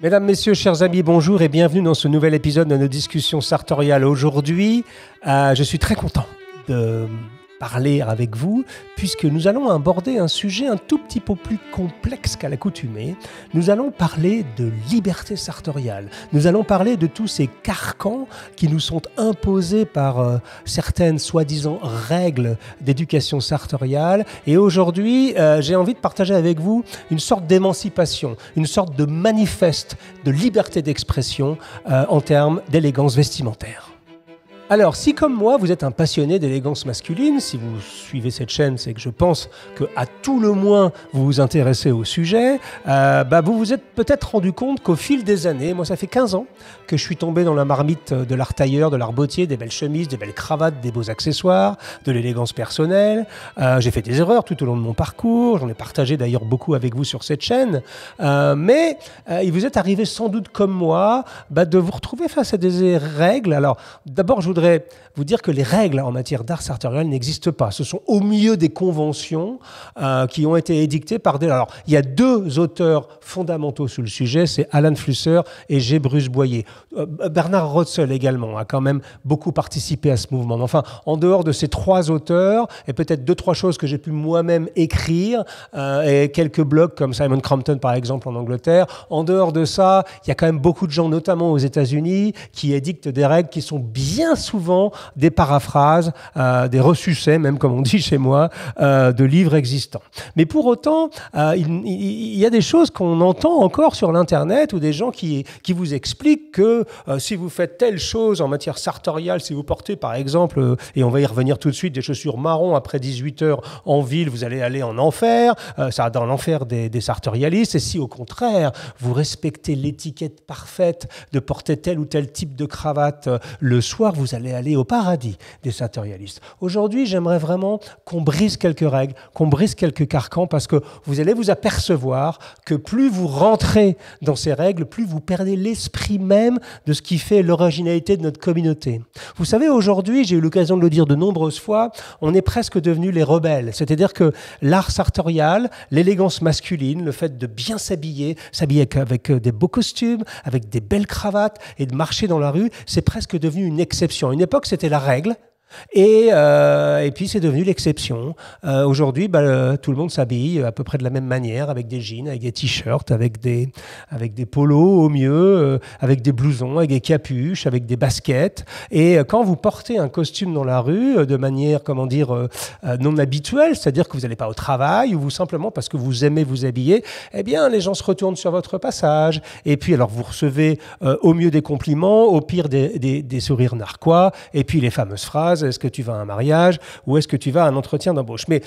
Mesdames, Messieurs, chers amis, bonjour et bienvenue dans ce nouvel épisode de nos discussions sartoriales. Aujourd'hui, je suis très content de parler avec vous puisque nous allons aborder un sujet un tout petit peu plus complexe qu'à l'accoutumée. Nous allons parler de liberté sartoriale. Nous allons parler de tous ces carcans qui nous sont imposés par certaines soi-disant règles d'éducation sartoriale. Et aujourd'hui, j'ai envie de partager avec vous une sorte d'émancipation, une sorte de manifeste de liberté d'expression en termes d'élégance vestimentaire. Alors, si comme moi, vous êtes un passionné d'élégance masculine, si vous suivez cette chaîne, c'est que je pense qu'à tout le moins, vous vous intéressez au sujet, vous vous êtes peut-être rendu compte qu'au fil des années, moi ça fait 15 ans que je suis tombé dans la marmite de l'art tailleur, de l'art bottier, des belles chemises, des belles cravates, des beaux accessoires, de l'élégance personnelle. J'ai fait des erreurs tout au long de mon parcours, j'en ai partagé d'ailleurs beaucoup avec vous sur cette chaîne, mais il vous est arrivé sans doute comme moi de vous retrouver face à des règles. Alors, d'abord, je voudrais vous dire que les règles en matière d'art sartorial n'existent pas. Ce sont au mieux des conventions qui ont été édictées par des... Alors, il y a deux auteurs fondamentaux sur le sujet, c'est Alan Flusser et G. Bruce Boyer. Bernard Rotzel également a quand même beaucoup participé à ce mouvement. Enfin, en dehors de ces trois auteurs, et peut-être deux, trois choses que j'ai pu moi-même écrire, et quelques blogs comme Simon Crampton par exemple en Angleterre, en dehors de ça, il y a quand même beaucoup de gens, notamment aux États-Unis, qui édictent des règles qui sont bien souvent des paraphrases, des ressucés, même comme on dit chez moi, de livres existants. Mais pour autant, il y a des choses qu'on entend encore sur l'Internet ou des gens qui vous expliquent que si vous faites telle chose en matière sartoriale, si vous portez par exemple, et on va y revenir tout de suite, des chaussures marron après 18 heures en ville, vous allez aller en enfer, ça dans l'enfer des sartorialistes. Et si au contraire, vous respectez l'étiquette parfaite de porter tel ou tel type de cravate le soir, vous allez aller au paradis des sartorialistes. Aujourd'hui, j'aimerais vraiment qu'on brise quelques règles, qu'on brise quelques carcans, parce que vous allez vous apercevoir que plus vous rentrez dans ces règles, plus vous perdez l'esprit même de ce qui fait l'originalité de notre communauté. Vous savez, aujourd'hui, j'ai eu l'occasion de le dire de nombreuses fois, on est presque devenus les rebelles. C'est-à-dire que l'art sartorial, l'élégance masculine, le fait de bien s'habiller avec des beaux costumes, avec des belles cravates et de marcher dans la rue, c'est presque devenu une exception. À une époque, c'était la règle. Et puis c'est devenu l'exception. Aujourd'hui, tout le monde s'habille à peu près de la même manière, avec des jeans, avec des t-shirts, avec des polos au mieux, avec des blousons, avec des capuches, avec des baskets. Et quand vous portez un costume dans la rue de manière, non habituelle, c'est-à-dire que vous n'allez pas au travail ou simplement parce que vous aimez vous habiller, eh bien les gens se retournent sur votre passage. Et puis alors vous recevez au mieux des compliments, au pire des sourires narquois, et puis les fameuses phrases: est-ce que tu vas à un mariage ou est-ce que tu vas à un entretien d'embauche? Mais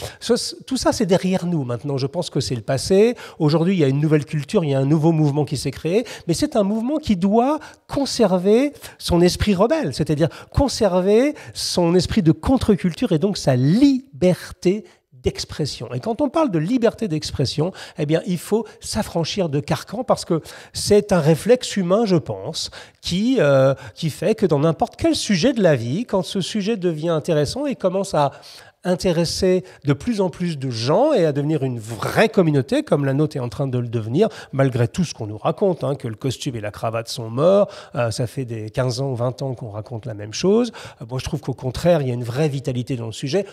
tout ça, c'est derrière nous maintenant. Je pense que c'est le passé. Aujourd'hui, il y a une nouvelle culture, il y a un nouveau mouvement qui s'est créé, mais c'est un mouvement qui doit conserver son esprit rebelle, c'est-à-dire conserver son esprit de contre-culture et donc sa liberté d'expression. Et quand on parle de liberté d'expression, eh bien, il faut s'affranchir de carcans parce que c'est un réflexe humain, je pense, qui fait que dans n'importe quel sujet de la vie, quand ce sujet devient intéressant et commence à intéresser de plus en plus de gens et à devenir une vraie communauté, comme la nôtre est en train de le devenir, malgré tout ce qu'on nous raconte, que le costume et la cravate sont morts, ça fait des 15 ans ou 20 ans qu'on raconte la même chose. Moi, je trouve qu'au contraire, il y a une vraie vitalité dans le sujet,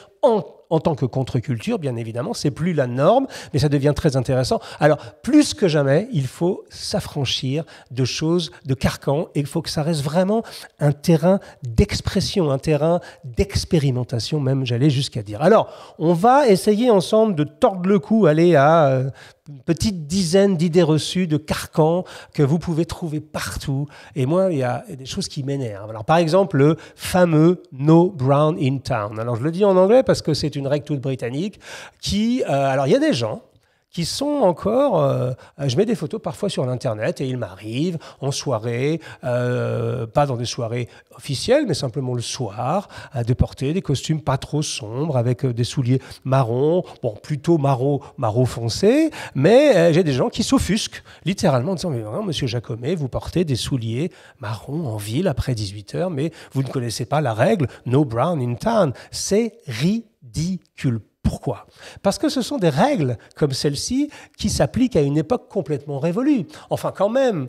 en tant que contre-culture, bien évidemment, c'est plus la norme, mais ça devient très intéressant. Alors, plus que jamais, il faut s'affranchir de choses, de carcans, et il faut que ça reste vraiment un terrain d'expression, un terrain d'expérimentation, même, j'allais jusqu'à dire. Alors, on va essayer ensemble de tordre le cou, aller à une petite dizaine d'idées reçues, de carcans que vous pouvez trouver partout. Et moi, il y a des choses qui m'énervent. Alors, par exemple, le fameux No Brown in Town. Alors, je le dis en anglais parce que c'est une règle toute britannique qui... alors, il y a des gens qui sont encore... je mets des photos parfois sur l'Internet et il m'arrive en soirée, pas dans des soirées officielles, mais simplement le soir, de porter des costumes pas trop sombres avec des souliers marron, bon, plutôt marron foncé, mais j'ai des gens qui s'offusquent, littéralement, en disant « Mais vraiment, monsieur Jacomet, vous portez des souliers marron en ville après 18 heures, mais vous ne connaissez pas la règle No Brown in Town. » C'est ridicule. Pourquoi? Parce que ce sont des règles comme celle-ci qui s'appliquent à une époque complètement révolue. Enfin, quand même,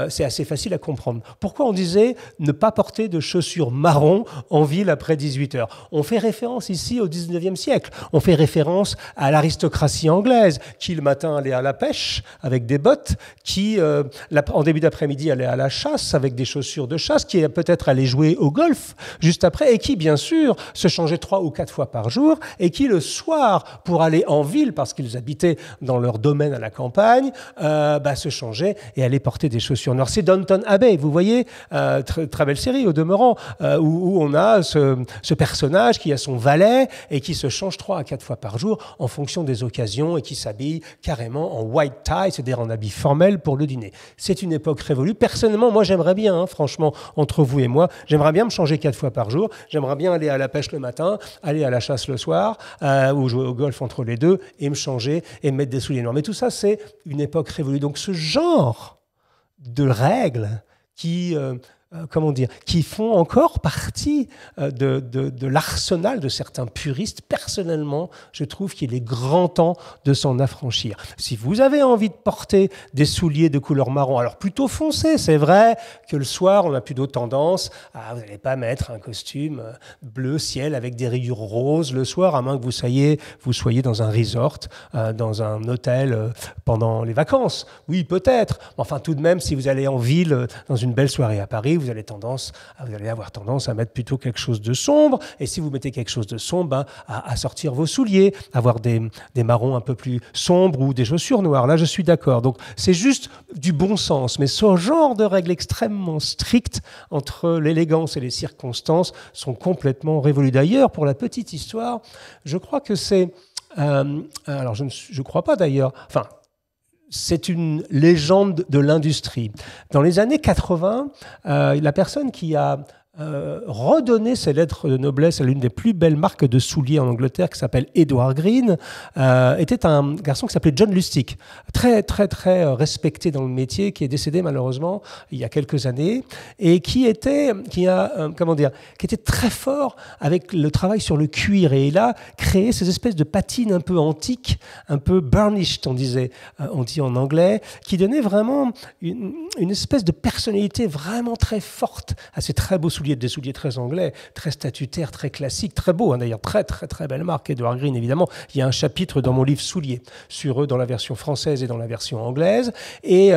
c'est assez facile à comprendre. Pourquoi on disait ne pas porter de chaussures marron en ville après 18 heures? On fait référence ici au 19e siècle. On fait référence à l'aristocratie anglaise qui, le matin, allait à la pêche avec des bottes, qui, en début d'après-midi, allait à la chasse avec des chaussures de chasse, qui peut-être allait jouer au golf juste après et qui, bien sûr, se changeait 3 ou 4 fois par jour et qui, le soir, pour aller en ville, parce qu'ils habitaient dans leur domaine à la campagne, se changeaient et allaient porter des chaussures noires. C'est Downton Abbey, vous voyez, très belle série au demeurant, où on a ce personnage qui a son valet et qui se change 3 à 4 fois par jour en fonction des occasions et qui s'habille carrément en white tie, c'est-à-dire en habit formel pour le dîner. C'est une époque révolue. Personnellement, moi j'aimerais bien, franchement, entre vous et moi, j'aimerais bien me changer 4 fois par jour, j'aimerais bien aller à la pêche le matin, aller à la chasse le soir, ou jouer au golf entre les deux, et me changer et me mettre des souliers noirs. Mais tout ça, c'est une époque révolue. Donc ce genre de règles qui font encore partie de l'arsenal de certains puristes. Personnellement, je trouve qu'il est grand temps de s'en affranchir. Si vous avez envie de porter des souliers de couleur marron, alors plutôt foncé, c'est vrai que le soir, on a plutôt tendance à, vous n'allez pas mettre un costume bleu ciel avec des rayures roses le soir, à moins que vous soyez dans un resort, dans un hôtel pendant les vacances. Oui, peut-être. Enfin, tout de même, si vous allez en ville, dans une belle soirée à Paris, vous allez avoir tendance à mettre plutôt quelque chose de sombre. Et si vous mettez quelque chose de sombre, à sortir vos souliers, avoir des marrons un peu plus sombres ou des chaussures noires. Là, je suis d'accord. Donc, c'est juste du bon sens. Mais ce genre de règles extrêmement strictes entre l'élégance et les circonstances sont complètement révolues. D'ailleurs, pour la petite histoire, je crois que c'est... alors, je ne crois pas d'ailleurs... Enfin, c'est une légende de l'industrie. Dans les années 80, la personne qui a redonné ses lettres de noblesse à l'une des plus belles marques de souliers en Angleterre, qui s'appelle Edward Green, était un garçon qui s'appelait John Lustig, très respecté dans le métier, qui est décédé malheureusement il y a quelques années, et qui était très fort avec le travail sur le cuir. Et il a créé ces espèces de patines un peu antiques, un peu burnished, on dit en anglais, qui donnaient vraiment une espèce de personnalité vraiment très forte à ces très beaux souliers, des souliers très anglais, très statutaires, très classiques, très beaux, d'ailleurs, très belle marque, Edward Green, évidemment. Il y a un chapitre dans mon livre Souliers sur eux, dans la version française et dans la version anglaise. Et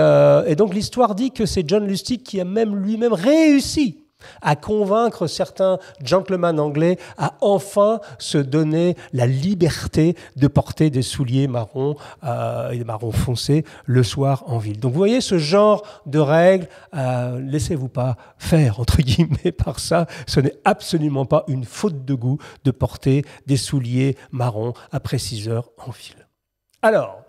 donc, l'histoire dit que c'est John Lustig qui a même lui-même réussi à convaincre certains gentlemen anglais à enfin se donner la liberté de porter des souliers marrons et marron foncé le soir en ville. Donc vous voyez ce genre de règles, laissez-vous pas faire entre guillemets par ça. Ce n'est absolument pas une faute de goût de porter des souliers marrons après 6 heures en ville. Alors,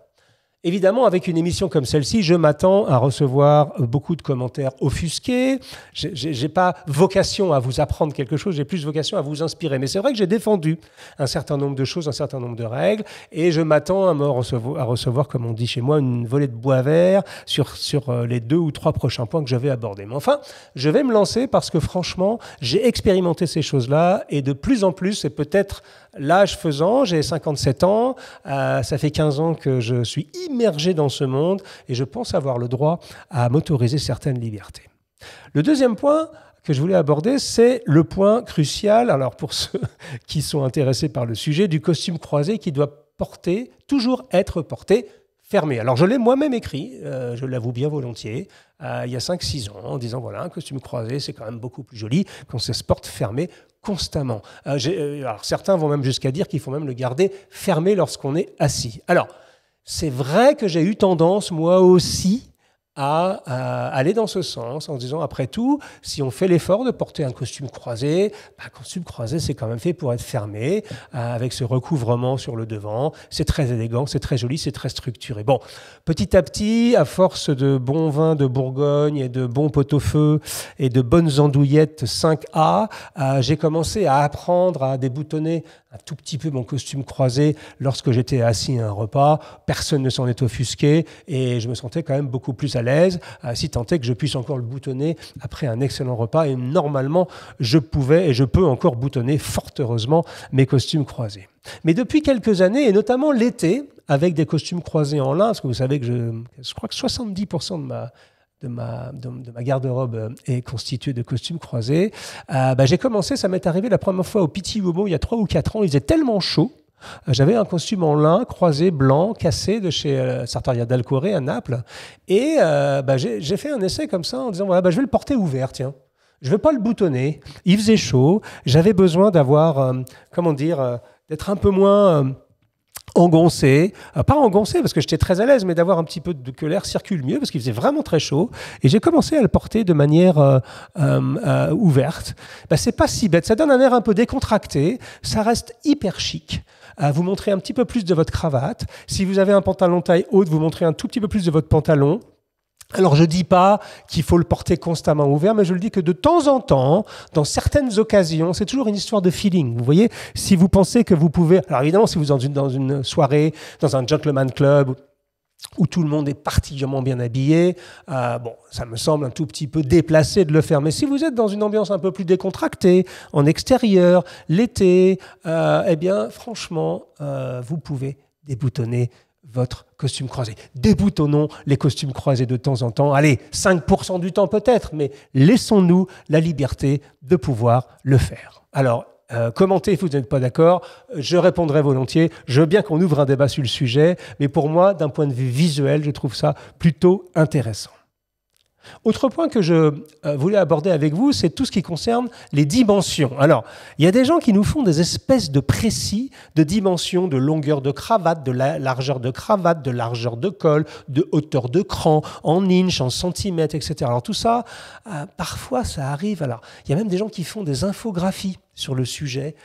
évidemment, avec une émission comme celle-ci, je m'attends à recevoir beaucoup de commentaires offusqués. Je n'ai pas vocation à vous apprendre quelque chose, j'ai plus vocation à vous inspirer. Mais c'est vrai que j'ai défendu un certain nombre de choses, un certain nombre de règles, et je m'attends à recevoir, comme on dit chez moi, une volée de bois vert sur les 2 ou 3 prochains points que je vais aborder. Mais enfin, je vais me lancer parce que franchement, j'ai expérimenté ces choses-là, et de plus en plus, et peut-être l'âge faisant, j'ai 57 ans, ça fait 15 ans que je suis immergé dans ce monde et je pense avoir le droit à m'autoriser certaines libertés. Le deuxième point que je voulais aborder, c'est le point crucial, alors pour ceux qui sont intéressés par le sujet, du costume croisé qui doit toujours être porté fermé. Alors je l'ai moi-même écrit, je l'avoue bien volontiers, il y a 5-6 ans, en disant voilà, un costume croisé, c'est quand même beaucoup plus joli quand ça se porte fermé constamment. Alors certains vont même jusqu'à dire qu'il faut même le garder fermé lorsqu'on est assis. Alors, c'est vrai que j'ai eu tendance, moi aussi, à aller dans ce sens, en se disant, après tout, si on fait l'effort de porter un costume croisé, c'est quand même fait pour être fermé, avec ce recouvrement sur le devant. C'est très élégant, c'est très joli, c'est très structuré. Bon, petit à petit, à force de bons vins de Bourgogne et de bons pot-au-feu et de bonnes andouillettes 5A, j'ai commencé à apprendre à déboutonner un tout petit peu mon costume croisé lorsque j'étais assis à un repas. Personne ne s'en est offusqué et je me sentais quand même beaucoup plus à l'aise l'aise, si tant est que je puisse encore le boutonner après un excellent repas. Et normalement, je pouvais et je peux encore boutonner, fort heureusement, mes costumes croisés. Mais depuis quelques années, et notamment l'été, avec des costumes croisés en lin, parce que vous savez que je crois que 70% de ma garde-robe est constituée de costumes croisés, j'ai commencé, ça m'est arrivé la première fois au Pitti Uomo il y a 3 ou 4 ans, il faisait tellement chaud. J'avais un costume en lin croisé blanc cassé de chez Sartoria d'Alcore à Naples et j'ai fait un essai comme ça en disant voilà, je vais le porter ouvert, tiens. Je ne veux pas le boutonner. Il faisait chaud. J'avais besoin d'avoir, d'être un peu moins engoncé. Pas engoncé parce que j'étais très à l'aise, mais d'avoir un petit peu que l'air circule mieux parce qu'il faisait vraiment très chaud. Et j'ai commencé à le porter de manière ouverte. C'est pas si bête. Ça donne un air un peu décontracté. Ça reste hyper chic. Vous montrez un petit peu plus de votre cravate. Si vous avez un pantalon taille haute, vous montrez un tout petit peu plus de votre pantalon. Alors, je ne dis pas qu'il faut le porter constamment ouvert, mais je le dis que de temps en temps, dans certaines occasions, c'est toujours une histoire de feeling. Vous voyez, si vous pensez que vous pouvez... Alors évidemment, si vous êtes dans une soirée, dans un gentleman club, où tout le monde est particulièrement bien habillé, ça me semble un tout petit peu déplacé de le faire. Mais si vous êtes dans une ambiance un peu plus décontractée, en extérieur, l'été, franchement, vous pouvez déboutonner votre costume croisé. Déboutonnons les costumes croisés de temps en temps. Allez, 5% du temps peut-être, mais laissons-nous la liberté de pouvoir le faire. Alors, commentez si vous n'êtes pas d'accord, je répondrai volontiers. Je veux bien qu'on ouvre un débat sur le sujet, mais pour moi, d'un point de vue visuel, je trouve ça plutôt intéressant. Autre point que je voulais aborder avec vous, c'est tout ce qui concerne les dimensions. Alors, il y a des gens qui nous font des espèces de précis de dimensions, de longueur de cravate, de largeur de cravate, de largeur de col, de hauteur de cran, en inches, en centimètres, etc. Alors tout ça, parfois ça arrive. Alors, il y a même des gens qui font des infographies sur le sujet.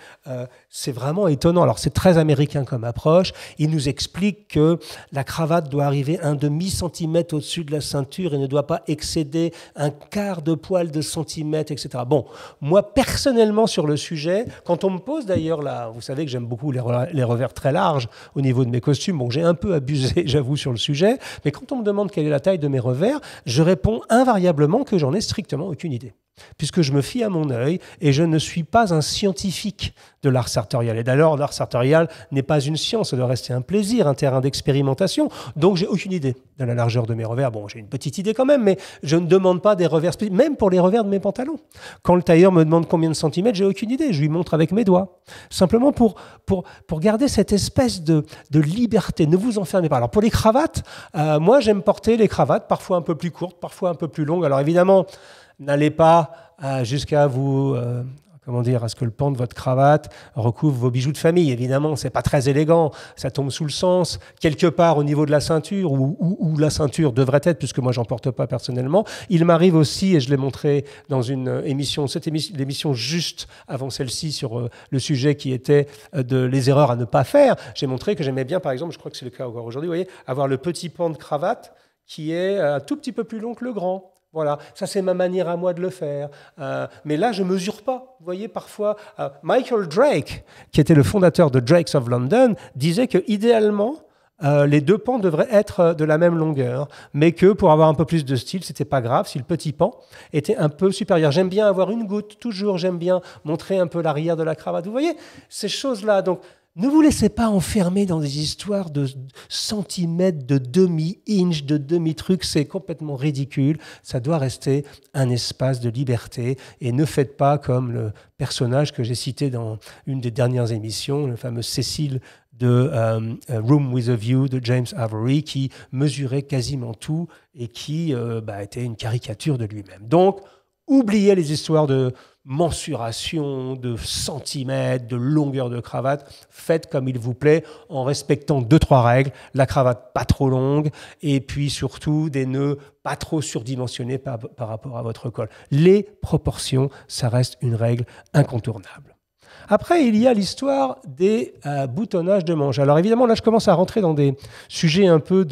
C'est vraiment étonnant. Alors, c'est très américain comme approche. Il nous explique que la cravate doit arriver 1/2 centimètre au-dessus de la ceinture et ne doit pas excéder 1/4 de poil de centimètre, etc. Bon, moi, personnellement, sur le sujet, quand on me pose d'ailleurs, là, vous savez que j'aime beaucoup les revers très larges au niveau de mes costumes. Bon, j'ai un peu abusé, j'avoue, sur le sujet. Mais quand on me demande quelle est la taille de mes revers, je réponds invariablement que j'en ai strictement aucune idée, puisque je me fie à mon œil et je ne suis pas un scientifique de l'art sartorial. Et d'ailleurs, l'art sartorial n'est pas une science, ça doit rester un plaisir, un terrain d'expérimentation. Donc, j'ai aucune idée de la largeur de mes revers. Bon, j'ai une petite idée quand même, mais je ne demande pas des revers spécifiques, même pour les revers de mes pantalons. Quand le tailleur me demande combien de centimètres, j'ai aucune idée. Je lui montre avec mes doigts. Simplement pour garder cette espèce de liberté. Ne vous enfermez pas. Alors, pour les cravates, moi, j'aime porter les cravates, parfois un peu plus courtes, parfois un peu plus longues. Alors, évidemment, n'allez pas jusqu'à vous, à ce que le pan de votre cravate recouvre vos bijoux de famille. Évidemment, c'est pas très élégant, ça tombe sous le sens. Quelque part au niveau de la ceinture, où la ceinture devrait être, puisque moi j'en porte pas personnellement. Il m'arrive aussi, et je l'ai montré dans une émission, l'émission juste avant celle-ci sur le sujet qui était les erreurs à ne pas faire. J'ai montré que j'aimais bien, par exemple, je crois que c'est le cas encore aujourd'hui, vous voyez, avoir le petit pan de cravate qui est un tout petit peu plus long que le grand. Voilà, ça c'est ma manière à moi de le faire. Mais là, je ne mesure pas. Vous voyez, parfois, Michael Drake, qui était le fondateur de Drakes of London, disait que idéalement, les deux pans devraient être de la même longueur, mais que pour avoir un peu plus de style, c'était pas grave si le petit pan était un peu supérieur. J'aime bien avoir une goutte, toujours, j'aime bien montrer un peu l'arrière de la cravate. Vous voyez, ces choses-là, donc... Ne vous laissez pas enfermer dans des histoires de centimètres, de demi-inch, de demi-trucs. C'est complètement ridicule. Ça doit rester un espace de liberté. Et ne faites pas comme le personnage que j'ai cité dans une des dernières émissions, le fameux Cécile de Room with a View de James Avery, qui mesurait quasiment tout et qui était une caricature de lui-même. Donc, oubliez les histoires de mensuration, de centimètres, de longueur de cravate. Faites comme il vous plaît en respectant 2-3 règles. La cravate pas trop longue et puis surtout des nœuds pas trop surdimensionnés par rapport à votre col. Les proportions, ça reste une règle incontournable. Après, il y a l'histoire des boutonnages de manches. Alors évidemment, là, je commence à rentrer dans des sujets un peu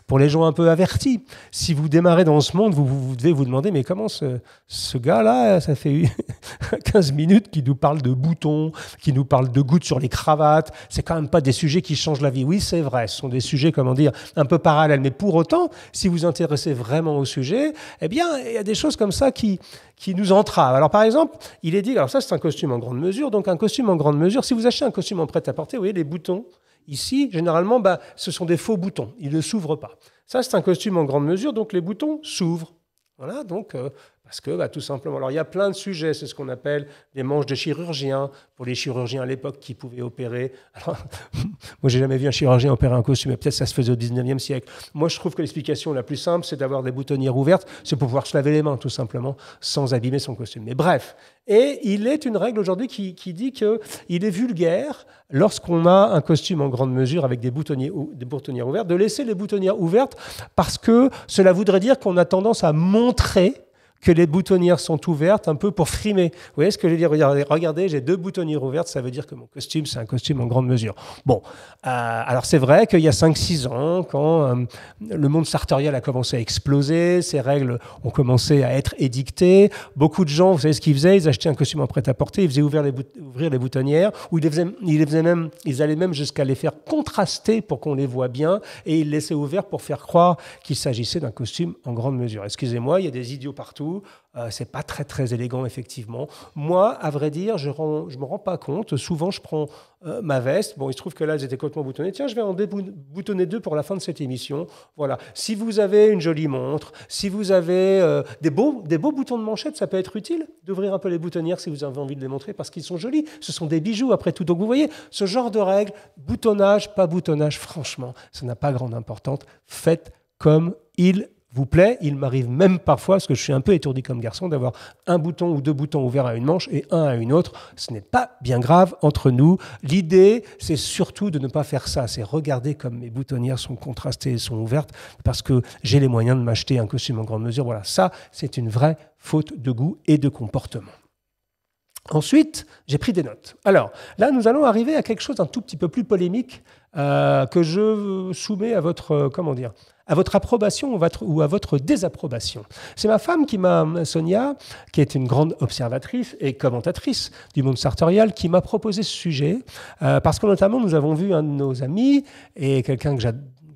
pour les gens un peu avertis. Si vous démarrez dans ce monde, vous devez vous demander, mais comment ce gars-là, ça fait 15 minutes qu'il nous parle de boutons, qu'il nous parle de gouttes sur les cravates. C'est quand même pas des sujets qui changent la vie. Oui, c'est vrai, ce sont des sujets, comment dire, un peu parallèles. Mais pour autant, si vous vous intéressez vraiment au sujet, eh bien, il y a des choses comme ça qui nous entravent. Alors par exemple, il est dit, alors ça c'est un costume en grande mesure, donc un costume en grande mesure, si vous achetez un costume en prêt-à-porter, vous voyez les boutons, ici, généralement, ce sont des faux boutons, ils ne s'ouvrent pas. Ça c'est un costume en grande mesure, donc les boutons s'ouvrent. Voilà, donc, parce que tout simplement, alors il y a plein de sujets, c'est ce qu'on appelle des manches de chirurgiens, pour les chirurgiens à l'époque qui pouvaient opérer. Alors, moi, j'ai jamais vu un chirurgien opérer un costume, mais peut-être ça se faisait au 19e siècle. Moi, je trouve que l'explication la plus simple, c'est d'avoir des boutonnières ouvertes, c'est pour pouvoir se laver les mains, tout simplement, sans abîmer son costume. Mais bref, et il est une règle aujourd'hui qui dit qu'il est vulgaire, lorsqu'on a un costume en grande mesure avec des boutonnières ouvertes, de laisser les boutonnières ouvertes, parce que cela voudrait dire qu'on a tendance à montrer que les boutonnières sont ouvertes un peu pour frimer. Vous voyez ce que je veux dire? Regardez, j'ai 2 boutonnières ouvertes, ça veut dire que mon costume, c'est un costume en grande mesure. Bon, alors c'est vrai qu'il y a 5-6 ans, quand le monde sartorial a commencé à exploser, ces règles ont commencé à être édictées, beaucoup de gens, vous savez ce qu'ils faisaient? Ils achetaient un costume en prêt-à-porter, ils faisaient ouvrir les boutonnières, ou ils allaient même jusqu'à les faire contraster pour qu'on les voit bien, et ils laissaient ouverts pour faire croire qu'il s'agissait d'un costume en grande mesure. Excusez-moi, il y a des idiots partout. C'est pas très très élégant effectivement. Moi, à vrai dire, je me rends pas compte. Souvent, je prends ma veste. Bon, il se trouve que là, elles étaient complètement boutonnées. Tiens, je vais en déboutonner 2 pour la fin de cette émission. Voilà. Si vous avez une jolie montre, si vous avez des beaux boutons de manchette, ça peut être utile d'ouvrir un peu les boutonnières si vous avez envie de les montrer parce qu'ils sont jolis. Ce sont des bijoux après tout. Donc vous voyez, ce genre de règles, boutonnage, pas boutonnage, franchement, ça n'a pas grande importance. Faites comme il vous plaît. Il m'arrive même parfois, parce que je suis un peu étourdi comme garçon, d'avoir un bouton ou 2 boutons ouverts à une manche et un à une autre. Ce n'est pas bien grave entre nous. L'idée, c'est surtout de ne pas faire ça. C'est regarder comme mes boutonnières sont contrastées et sont ouvertes parce que j'ai les moyens de m'acheter un costume en grande mesure. Voilà, ça, c'est une vraie faute de goût et de comportement. Ensuite, j'ai pris des notes. Alors, là, nous allons arriver à quelque chose d'un tout petit peu plus polémique que je soumets à votre, à votre approbation ou à votre désapprobation. C'est ma femme Sonia, qui est une grande observatrice et commentatrice du monde sartorial, qui m'a proposé ce sujet, parce que notamment, nous avons vu un de nos amis et quelqu'un que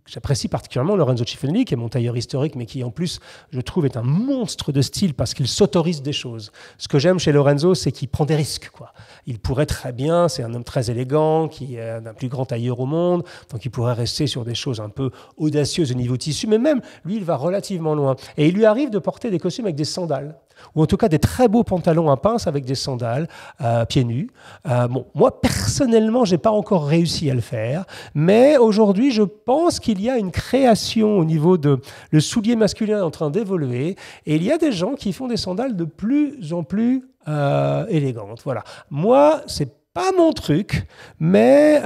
j'apprécie particulièrement, Lorenzo Cifelli, qui est mon tailleur historique, mais qui en plus, je trouve, est un monstre de style parce qu'il s'autorise des choses. Ce que j'aime chez Lorenzo, c'est qu'il prend des risques, quoi. Il pourrait très bien, c'est un homme très élégant, qui est un plus grand tailleur au monde, donc il pourrait rester sur des choses un peu audacieuses au niveau tissu, mais même, lui, il va relativement loin. Et il lui arrive de porter des costumes avec des sandales, ou en tout cas des très beaux pantalons à pince avec des sandales, pieds nus. Bon, moi, personnellement, je n'ai pas encore réussi à le faire, mais aujourd'hui, je pense qu'il y a une création au niveau de le soulier masculin en train d'évoluer, et il y a des gens qui font des sandales de plus en plus élégantes. Voilà. Moi, c'est pas mon truc, mais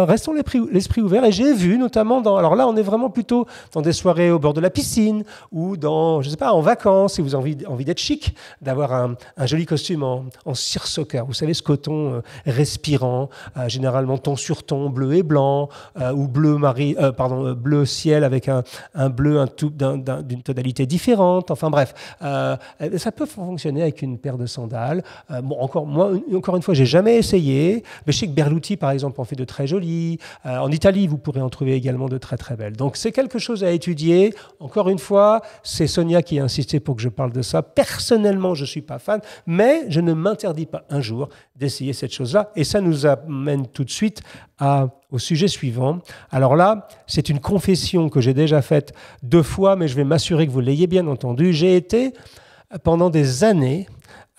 restons l'esprit ouvert. Et j'ai vu notamment alors là, on est vraiment plutôt dans des soirées au bord de la piscine ou dans, je sais pas, en vacances, si vous avez envie d'être chic, d'avoir un joli costume en seersucker. Vous savez, ce coton respirant, généralement ton sur ton bleu et blanc, ou bleu ciel avec un bleu d'une tonalité différente. Enfin bref, ça peut fonctionner avec une paire de sandales. Bon, encore une fois, j'ai jamais essayé. Mais je sais que Berluti, par exemple, en fait de très jolis. En Italie, vous pourrez en trouver également de très, très belles. Donc, c'est quelque chose à étudier. Encore une fois, c'est Sonia qui a insisté pour que je parle de ça. Personnellement, je ne suis pas fan, mais je ne m'interdis pas un jour d'essayer cette chose-là. Et ça nous amène tout de suite au sujet suivant. Alors là, c'est une confession que j'ai déjà faite 2 fois, mais je vais m'assurer que vous l'ayez bien entendu. J'ai été, pendant des années,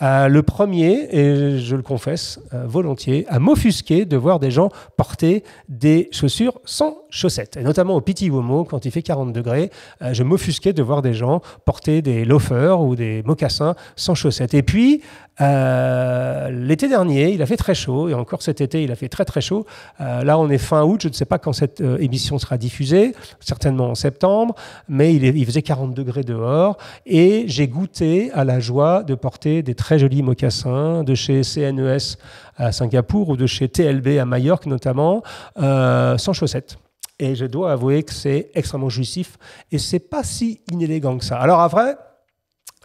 le premier, et je le confesse volontiers, à m'offusquer de voir des gens porter des chaussures sans chaussettes. Et notamment au Pitti Uomo, quand il fait 40 degrés, je m'offusquais de voir des gens porter des loafers ou des mocassins sans chaussettes. Et puis, l'été dernier, il a fait très chaud, et encore cet été, il a fait très très chaud. Là, on est fin août, je ne sais pas quand cette émission sera diffusée, certainement en septembre, mais il faisait 40 degrés dehors, et j'ai goûté à la joie de porter des très très jolis mocassins de chez CNES à Singapour ou de chez TLB à Majorque notamment, sans chaussettes. Et je dois avouer que c'est extrêmement jouissif et c'est pas si inélégant que ça. Alors après,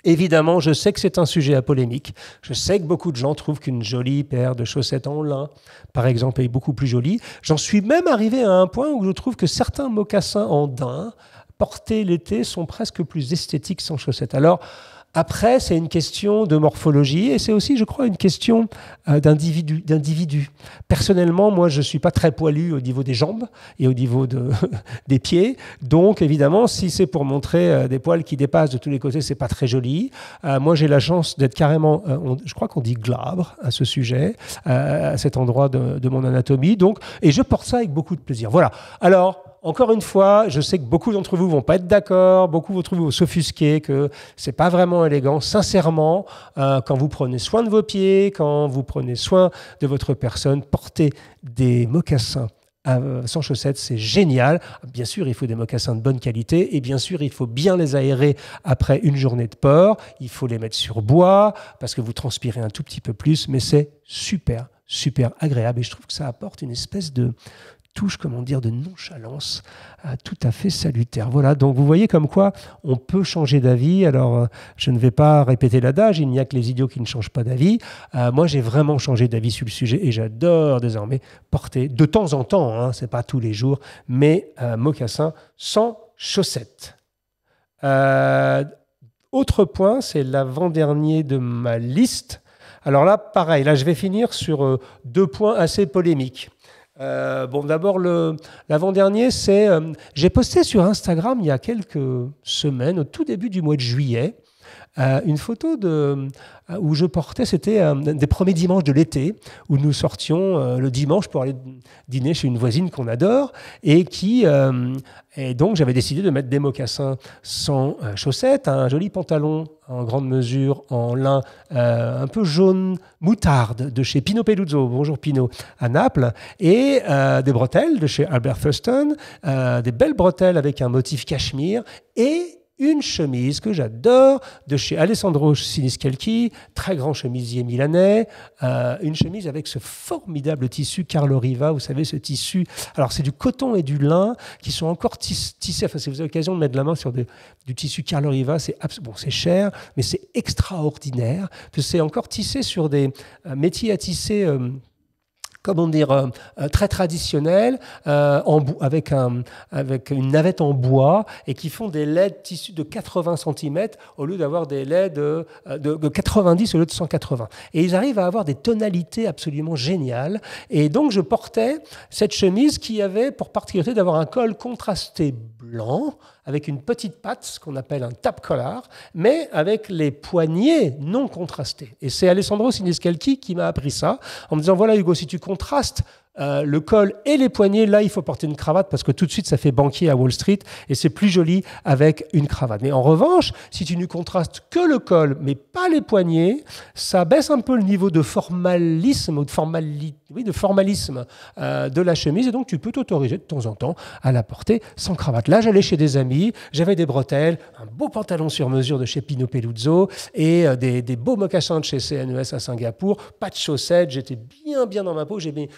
évidemment, je sais que c'est un sujet à polémique. Je sais que beaucoup de gens trouvent qu'une jolie paire de chaussettes en lin, par exemple, est beaucoup plus jolie. J'en suis même arrivé à un point où je trouve que certains mocassins en daim portés l'été sont presque plus esthétiques sans chaussettes. Alors, après, c'est une question de morphologie et c'est aussi, je crois, une question d'individu. Personnellement, moi, je ne suis pas très poilu au niveau des jambes et au niveau des pieds. Donc, évidemment, si c'est pour montrer des poils qui dépassent de tous les côtés, c'est pas très joli. Moi, j'ai la chance d'être carrément, je crois qu'on dit glabre à ce sujet, à cet endroit de mon anatomie. Donc, et je porte ça avec beaucoup de plaisir. Voilà. Alors, encore une fois, je sais que beaucoup d'entre vous vont pas être d'accord, beaucoup d'entre vous vont s'offusquer, que c'est pas vraiment élégant. Sincèrement, quand vous prenez soin de vos pieds, quand vous prenez soin de votre personne, porter des mocassins sans chaussettes, c'est génial. Bien sûr, il faut des mocassins de bonne qualité et bien sûr, il faut bien les aérer après une journée de port. Il faut les mettre sur bois parce que vous transpirez un tout petit peu plus, mais c'est super, super agréable et je trouve que ça apporte une espèce de touche, comment dire, de nonchalance tout à fait salutaire. Voilà, donc vous voyez comme quoi on peut changer d'avis. Alors, je ne vais pas répéter l'adage, il n'y a que les idiots qui ne changent pas d'avis. Moi, j'ai vraiment changé d'avis sur le sujet et j'adore désormais porter, de temps en temps, hein, c'est pas tous les jours, mes mocassins sans chaussettes. Autre point, c'est l'avant-dernier de ma liste. Alors là, pareil, là je vais finir sur 2 points assez polémiques. Bon, d'abord, l'avant-dernier, c'est... j'ai posté sur Instagram il y a quelques semaines, au tout début du mois de juillet, une photo où je portais, c'était des premiers dimanches de l'été, où nous sortions le dimanche pour aller dîner chez une voisine qu'on adore, et donc j'avais décidé de mettre des mocassins sans chaussettes, un joli pantalon en grande mesure en lin un peu jaune moutarde de chez Pino Peluzzo, bonjour Pino, à Naples, et des bretelles de chez Albert Fuston, des belles bretelles avec un motif cachemire, et une chemise que j'adore de chez Alessandro Siniscalchi, très grand chemisier milanais, une chemise avec ce formidable tissu Carlo Riva, vous savez, ce tissu, alors c'est du coton et du lin qui sont encore tissés, enfin si vous avez l'occasion de mettre la main sur du tissu Carlo Riva, c'est cher, mais c'est extraordinaire, parce que c'est encore tissé sur des métiers à tisser comment dire, très traditionnels, avec une navette en bois, et qui font des laids de tissu de 80 cm au lieu d'avoir des laids de 90 au lieu de 180. Et ils arrivent à avoir des tonalités absolument géniales. Et donc, je portais cette chemise qui avait pour particularité d'avoir un col contrasté blanc, avec une petite patte, ce qu'on appelle un tap collar, mais avec les poignets non contrastés. Et c'est Alessandro Siniscalchi qui m'a appris ça, en me disant, voilà Hugo, si tu contrastes le col et les poignets, là, il faut porter une cravate parce que tout de suite, ça fait banquier à Wall Street et c'est plus joli avec une cravate. Mais en revanche, si tu ne contrastes que le col, mais pas les poignets, ça baisse un peu le niveau de formalisme ou de formalisme de la chemise et donc tu peux t'autoriser de temps en temps à la porter sans cravate. Là, j'allais chez des amis, j'avais des bretelles, un beau pantalon sur mesure de chez Pino Peluzzo et des beaux mocassins de chez CNES à Singapour, pas de chaussettes, j'étais bien dans ma peau, j'ai mis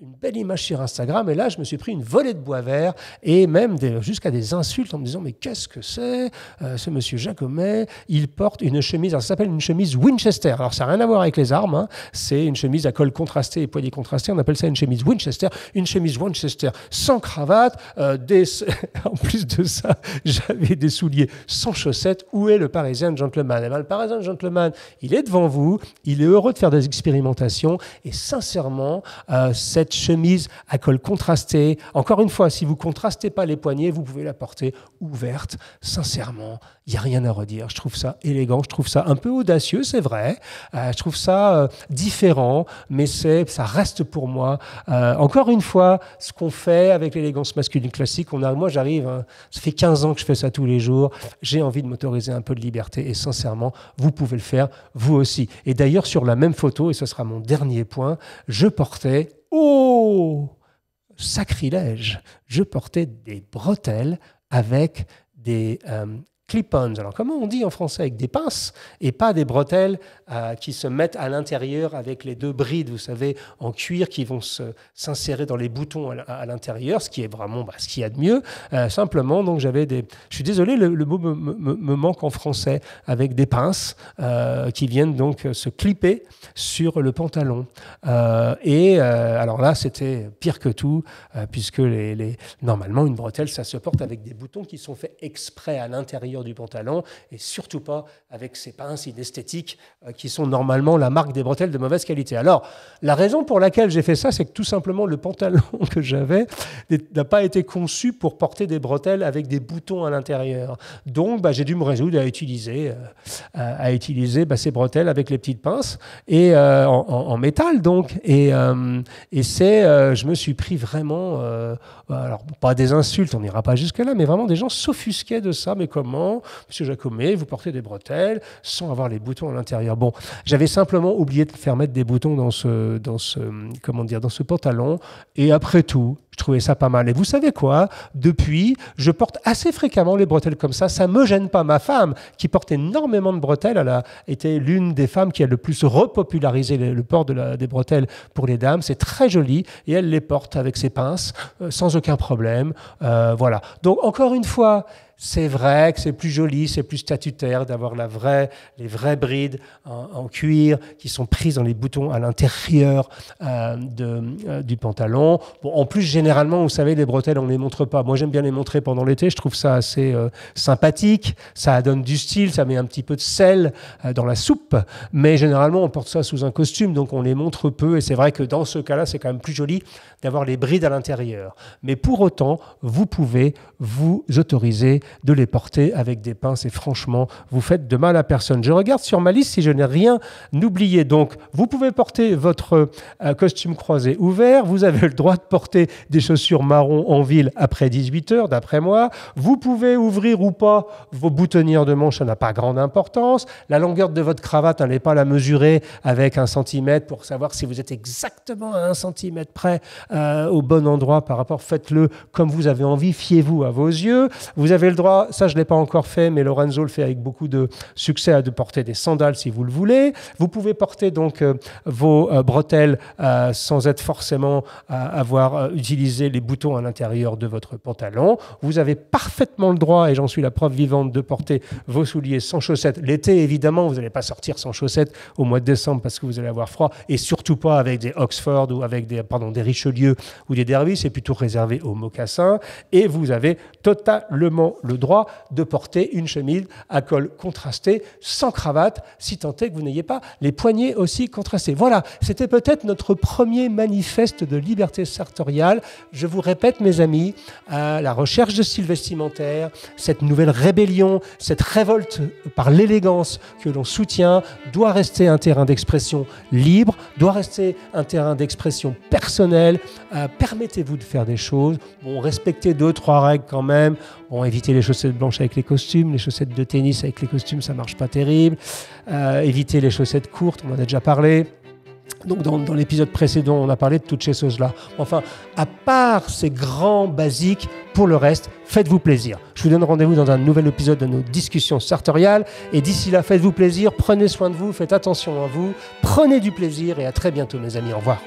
une belle image sur Instagram et là je me suis pris une volée de bois vert et même jusqu'à des insultes en me disant mais qu'est-ce que c'est ce monsieur Jacomet, il porte une chemise, alors ça s'appelle une chemise Winchester, alors ça n'a rien à voir avec les armes, hein. C'est une chemise à col contrasté et poignets contrastés, on appelle ça une chemise Winchester sans cravate, en plus de ça j'avais des souliers sans chaussettes. Où est le Parisien gentleman? Eh bien, le Parisien gentleman, il est devant vous, il est heureux de faire des expérimentations et sincèrement cette chemise à col contrasté, encore une fois, si vous ne contrastez pas les poignets, vous pouvez la porter ouverte. Sincèrement, il n'y a rien à redire. Je trouve ça élégant, je trouve ça un peu audacieux, c'est vrai. Je trouve ça différent, mais ça reste pour moi, encore une fois, ce qu'on fait avec l'élégance masculine classique. Moi, j'arrive, hein, ça fait 15 ans que je fais ça tous les jours. J'ai envie de m'autoriser un peu de liberté et sincèrement, vous pouvez le faire, vous aussi. Et d'ailleurs, sur la même photo, et ce sera mon dernier point, je portais, sacrilège, je portais des bretelles avec des clip-ons. Alors comment on dit en français? Avec des pinces et pas des bretelles qui se mettent à l'intérieur avec les deux brides, vous savez, en cuir qui vont s'insérer dans les boutons à l'intérieur, ce qui est vraiment ce qu'il y a de mieux. Simplement, donc j'avais des... Je suis désolé, le mot me manque en français, avec des pinces qui viennent donc se clipper sur le pantalon. Alors là, c'était pire que tout, puisque normalement, une bretelle, ça se porte avec des boutons qui sont faits exprès à l'intérieur du pantalon et surtout pas avec ces pinces inesthétiques qui sont normalement la marque des bretelles de mauvaise qualité. Alors, la raison pour laquelle j'ai fait ça, c'est que tout simplement, le pantalon que j'avais n'a pas été conçu pour porter des bretelles avec des boutons à l'intérieur. Donc, j'ai dû me résoudre à utiliser ces bretelles avec les petites pinces et en métal, donc. Je me suis pris vraiment, alors pas des insultes, on n'ira pas jusque-là, mais vraiment des gens s'offusquaient de ça. Mais comment, Monsieur Jacomet, vous portez des bretelles sans avoir les boutons à l'intérieur? Bon, j'avais simplement oublié de faire mettre des boutons dans ce pantalon. Et après tout, je trouvais ça pas mal. Et vous savez quoi? Depuis, je porte assez fréquemment les bretelles comme ça. Ça ne me gêne pas. Ma femme, qui porte énormément de bretelles, elle a été l'une des femmes qui a le plus repopularisé le port des bretelles pour les dames. C'est très joli et elle les porte avec ses pinces sans aucun problème. Voilà. Donc, encore une fois, c'est vrai que c'est plus joli, c'est plus statutaire d'avoir les vraies brides en cuir qui sont prises dans les boutons à l'intérieur du pantalon. Bon, en plus, généralement, vous savez, les bretelles, on ne les montre pas. Moi, j'aime bien les montrer pendant l'été. Je trouve ça assez sympathique. Ça donne du style, ça met un petit peu de sel dans la soupe. Mais généralement, on porte ça sous un costume, donc on les montre peu. Et c'est vrai que dans ce cas-là, c'est quand même plus joli d'avoir les brides à l'intérieur. Mais pour autant, vous pouvez vous autoriser de les porter avec des pinces et franchement, vous faites de mal à personne. Je regarde sur ma liste si je n'ai rien oublié. Donc, vous pouvez porter votre costume croisé ouvert. Vous avez le droit de porter des chaussures marron en ville après 18 heures, d'après moi. Vous pouvez ouvrir ou pas vos boutonnières de manche, ça n'a pas grande importance. La longueur de votre cravate, n'allez pas la mesurer avec 1 centimètre pour savoir si vous êtes exactement à 1 centimètre près au bon endroit par rapport. Faites-le comme vous avez envie, fiez-vous à vos yeux. Vous avez le droit, ça je ne l'ai pas encore fait, mais Lorenzo le fait avec beaucoup de succès, de porter des sandales si vous le voulez. Vous pouvez porter donc vos bretelles sans être forcément avoir utilisé les boutons à l'intérieur de votre pantalon. Vous avez parfaitement le droit, et j'en suis la preuve vivante, de porter vos souliers sans chaussettes. L'été, évidemment, vous n'allez pas sortir sans chaussettes au mois de décembre parce que vous allez avoir froid, et surtout pas avec des Oxford ou avec des Richelieu ou des Derby, c'est plutôt réservé aux mocassins. Et vous avez totalement le droit de porter une chemise à col contrasté, sans cravate, si tant est que vous n'ayez pas les poignets aussi contrastés. Voilà, c'était peut-être notre premier manifeste de liberté sartoriale. Je vous répète, mes amis, la recherche de style vestimentaire, cette nouvelle rébellion, cette révolte par l'élégance que l'on soutient, doit rester un terrain d'expression libre, doit rester un terrain d'expression personnelle. Permettez-vous de faire des choses. Bon, respectez 2-3 règles quand même. Bon, évitez les chaussettes blanches avec les costumes, les chaussettes de tennis avec les costumes, ça marche pas terrible. Évitez les chaussettes courtes, on en a déjà parlé. Donc dans l'épisode précédent, on a parlé de toutes ces choses-là. Enfin, à part ces grands basiques, pour le reste, faites-vous plaisir. Je vous donne rendez-vous dans un nouvel épisode de nos discussions sartoriales. Et d'ici là, faites-vous plaisir, prenez soin de vous, faites attention à vous, prenez du plaisir et à très bientôt, mes amis. Au revoir.